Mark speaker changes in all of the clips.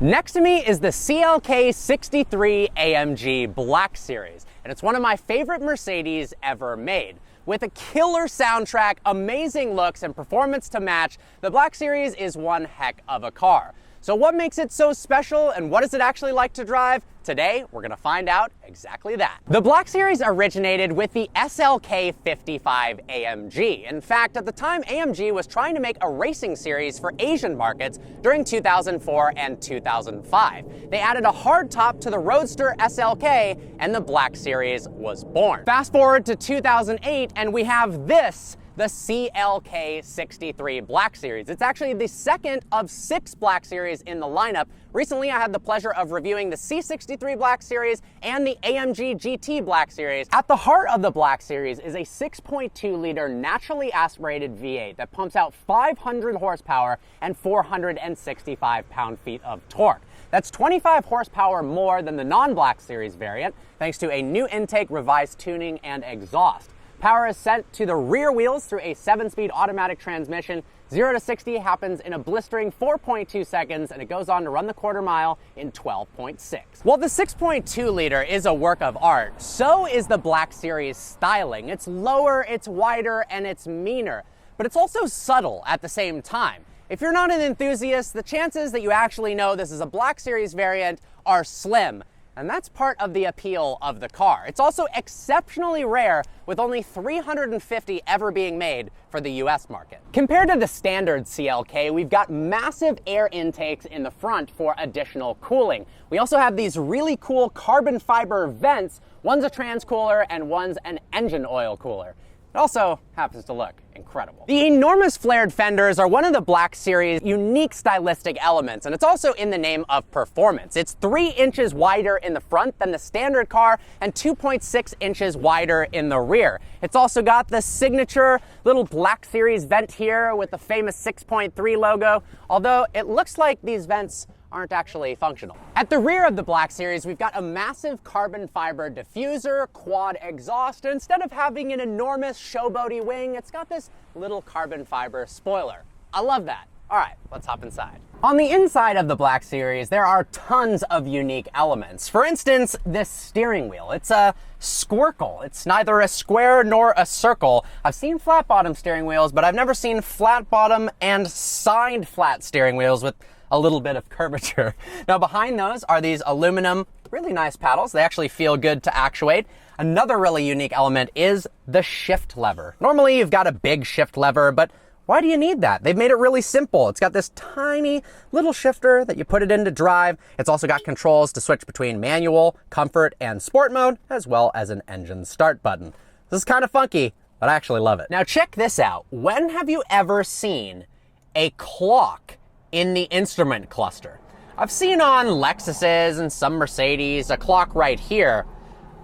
Speaker 1: Next to me is the CLK63 AMG Black Series, and it's one of my favorite Mercedes ever made. With a killer soundtrack, amazing looks, and performance to match, the Black Series is one heck of a car. So what makes it so special, and what is it actually like to drive? Today, we're gonna find out exactly that. The Black Series originated with the CLK63 AMG. In fact, at the time, AMG was trying to make a racing series for Asian markets during 2004 and 2005. They added a hardtop to the Roadster SLK, and the Black Series was born. Fast forward to 2008, and we have this, the CLK63 Black Series. It's actually the second of 6 Black Series in the lineup. Recently, I had the pleasure of reviewing the C63 Black Series and the AMG GT Black Series. At the heart of the Black Series is a 6.2-liter naturally aspirated V8 that pumps out 500 horsepower and 465 pound-feet of torque. That's 25 horsepower more than the non-Black Series variant, thanks to a new intake, revised tuning, and exhaust. Power is sent to the rear wheels through a 7-speed automatic transmission. 0 to 60 happens in a blistering 4.2 seconds, and it goes on to run the quarter mile in 12.6. While the 6.2-liter is a work of art, so is the Black Series styling. It's lower, it's wider, and it's meaner, but it's also subtle at the same time. If you're not an enthusiast, the chances that you actually know this is a Black Series variant are slim. And that's part of the appeal of the car. It's also exceptionally rare, with only 350 ever being made for the US market. Compared to the standard CLK, we've got massive air intakes in the front for additional cooling. We also have these really cool carbon fiber vents. One's a transcooler and one's an engine oil cooler. It also happens to look incredible. The enormous flared fenders are one of the Black Series' unique stylistic elements, and it's also in the name of performance. It's 3 inches wider in the front than the standard car and 2.6 inches wider in the rear. It's also got the signature little Black Series vent here with the famous 6.3 logo, although it looks like these vents aren't actually functional. At the rear of the Black Series, we've got a massive carbon fiber diffuser, quad exhaust, and instead of having an enormous showboaty wing, it's got this little carbon fiber spoiler. I love that. All right, let's hop inside. On the inside of the Black Series, there are tons of unique elements. For instance, this steering wheel. It's a squircle. It's neither a square nor a circle. I've seen flat bottom steering wheels, but I've never seen flat bottom and side flat steering wheels with a little bit of curvature. Now behind those are these aluminum, really nice paddles. They actually feel good to actuate. Another really unique element is the shift lever. Normally you've got a big shift lever, but why do you need that? They've made it really simple. It's got this tiny little shifter that you put it into drive. It's also got controls to switch between manual, comfort, and sport mode, as well as an engine start button. This is kind of funky, but I actually love it. Now check this out. When have you ever seen a clock in the instrument cluster? I've seen on Lexuses and some Mercedes a clock right here,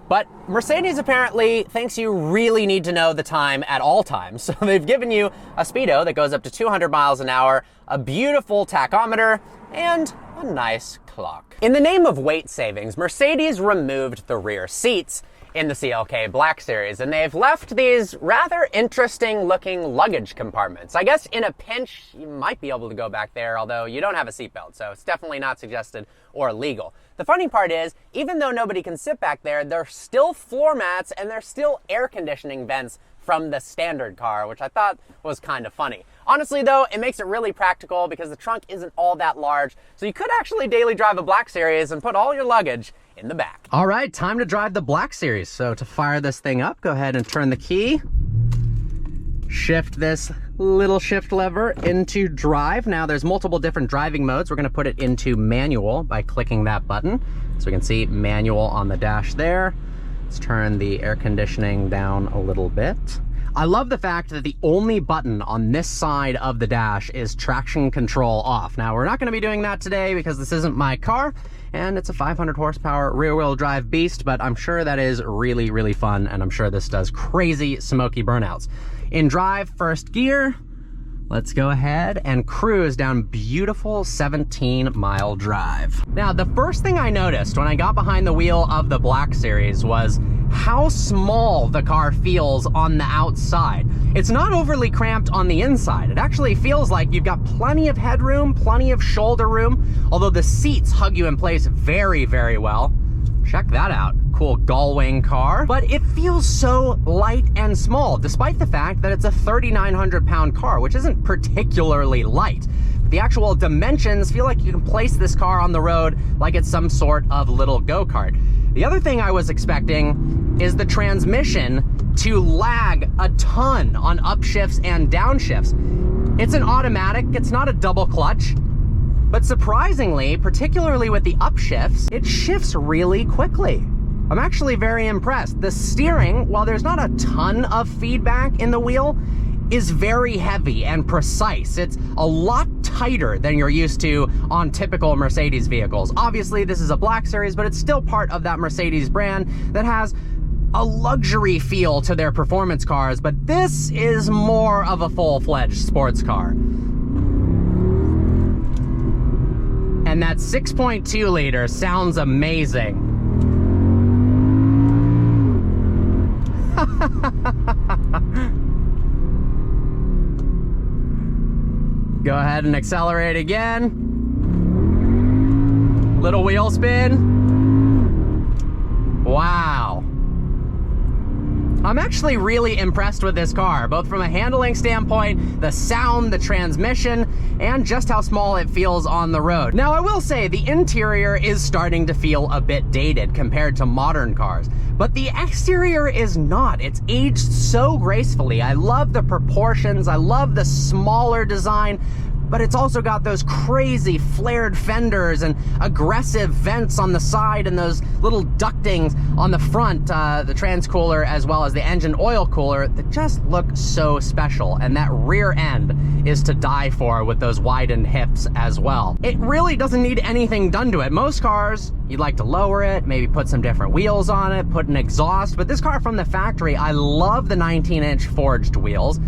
Speaker 1: but Mercedes apparently thinks you really need to know the time at all times. So they've given you a speedo that goes up to 200 miles an hour, a beautiful tachometer, and a nice clock. In the name of weight savings, Mercedes removed the rear seats in the CLK Black Series, and they've left these rather interesting looking luggage compartments. I guess in a pinch, you might be able to go back there, although you don't have a seatbelt, so it's definitely not suggested or legal. The funny part is, even though nobody can sit back there, there's still floor mats and there's still air conditioning vents from the standard car, which I thought was kind of funny. Honestly though, it makes it really practical because the trunk isn't all that large, so you could actually daily drive a Black Series and put all your luggage in the back. All right, time to drive the Black Series. So to fire this thing up, go ahead and turn the key. Shift this little shift lever into drive. Now there's multiple different driving modes. We're gonna put it into manual by clicking that button. So we can see manual on the dash there. Let's turn the air conditioning down a little bit. I love the fact that the only button on this side of the dash is traction control off. Now, we're not gonna be doing that today because this isn't my car, and it's a 500 horsepower rear-wheel drive beast, but I'm sure that is really, really fun, and I'm sure this does crazy smoky burnouts. In drive, first gear, let's go ahead and cruise down beautiful 17-mile drive. Now, the first thing I noticed when I got behind the wheel of the Black Series was how small the car feels on the outside. It's not overly cramped on the inside. It actually feels like you've got plenty of headroom, plenty of shoulder room, although the seats hug you in place very, very well. Check that out. Cool gull-wing car. But it feels so light and small, despite the fact that it's a 3,900-pound car, which isn't particularly light. The actual dimensions feel like you can place this car on the road like it's some sort of little go-kart. The other thing I was expecting is the transmission to lag a ton on upshifts and downshifts. It's an automatic, it's not a double clutch, but surprisingly, particularly with the upshifts, it shifts really quickly. I'm actually very impressed. The steering, while there's not a ton of feedback in the wheel, is very heavy and precise. It's a lot tighter than you're used to on typical Mercedes vehicles. Obviously, this is a Black Series, but it's still part of that Mercedes brand that has a luxury feel to their performance cars, but this is more of a full-fledged sports car. And that 6.2 liter sounds amazing. Go ahead and accelerate again. Little wheel spin. Wow. I'm actually really impressed with this car, both from a handling standpoint, the sound, the transmission, and just how small it feels on the road. Now, I will say the interior is starting to feel a bit dated compared to modern cars, but the exterior is not. It's aged so gracefully. I love the proportions, I love the smaller design, but it's also got those crazy flared fenders and aggressive vents on the side and those little ductings on the front, the transcooler as well as the engine oil cooler that just look so special. And that rear end is to die for with those widened hips as well. It really doesn't need anything done to it. Most cars, you'd like to lower it, maybe put some different wheels on it, put an exhaust, but this car from the factory, I love the 19-inch forged wheels.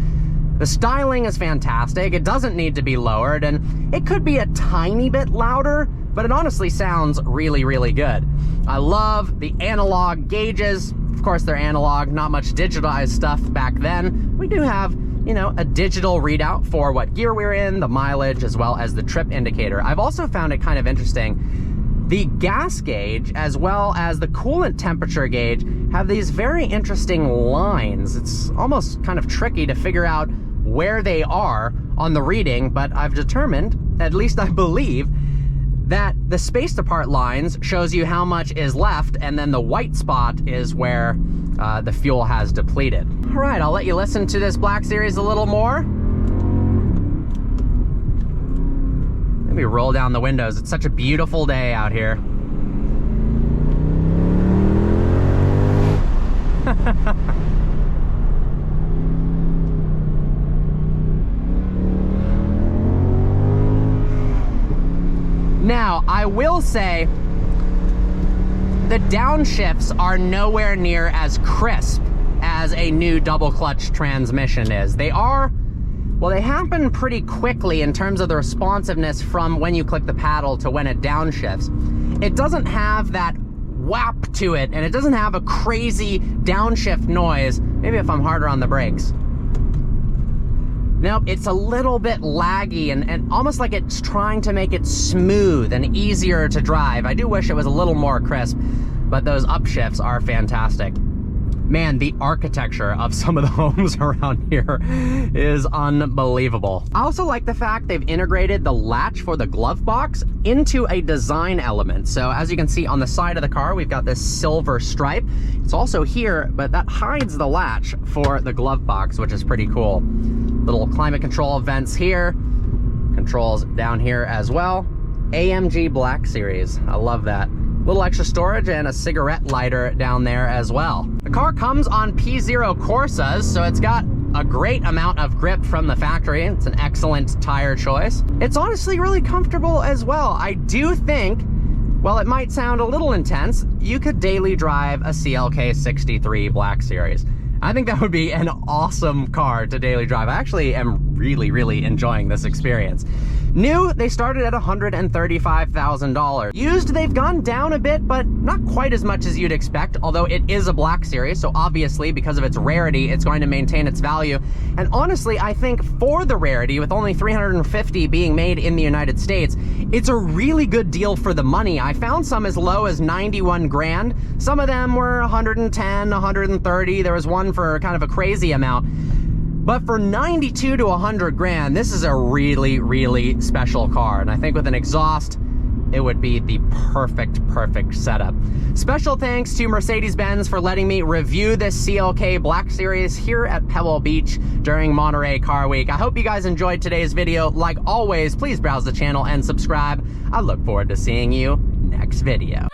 Speaker 1: The styling is fantastic. It doesn't need to be lowered, and it could be a tiny bit louder, but it honestly sounds really, really good. I love the analog gauges. Of course, they're analog, not much digitalized stuff back then. We do have, you know, a digital readout for what gear we're in, the mileage, as well as the trip indicator. I've also found it kind of interesting. The gas gauge, as well as the coolant temperature gauge, have these very interesting lines. It's almost kind of tricky to figure out where they are on the reading, but I've determined, at least I believe, that the spaced apart lines shows you how much is left, and then the white spot is where the fuel has depleted. All right, I'll let you listen to this Black Series a little more. Let me roll down the windows. It's such a beautiful day out here. Now, I will say the downshifts are nowhere near as crisp as a new double clutch transmission is. They are, well, they happen pretty quickly in terms of the responsiveness from when you click the paddle to when it downshifts. It doesn't have that whap to it, and it doesn't have a crazy downshift noise. Maybe if I'm harder on the brakes. Nope, it's a little bit laggy and almost like it's trying to make it smooth and easier to drive. I do wish it was a little more crisp, but those upshifts are fantastic. Man, the architecture of some of the homes around here is unbelievable. I also like the fact they've integrated the latch for the glove box into a design element. So as you can see on the side of the car, we've got this silver stripe. It's also here, but that hides the latch for the glove box, which is pretty cool. Little climate control vents here, controls down here as well. AMG Black Series, I love that. Little extra storage and a cigarette lighter down there as well. The car comes on P0 Corsas, so it's got a great amount of grip from the factory. It's an excellent tire choice. It's honestly really comfortable as well. I do think, while it might sound a little intense, you could daily drive a CLK63 Black Series. I think that would be an awesome car to daily drive. I actually am really, really enjoying this experience. New, they started at $135,000. Used, they've gone down a bit, but not quite as much as you'd expect, although it is a black series, so obviously, because of its rarity, it's going to maintain its value. And honestly, I think for the rarity, with only 350 being made in the United States, it's a really good deal for the money. I found some as low as 91 grand. Some of them were 110, 130. There was one for kind of a crazy amount. But for 92 to 100 grand, this is a really, really special car. And I think with an exhaust, it would be the perfect setup. Special thanks to Mercedes-Benz for letting me review this CLK Black Series here at Pebble Beach during Monterey Car Week. I hope you guys enjoyed today's video. Like always, please browse the channel and subscribe. I look forward to seeing you next video.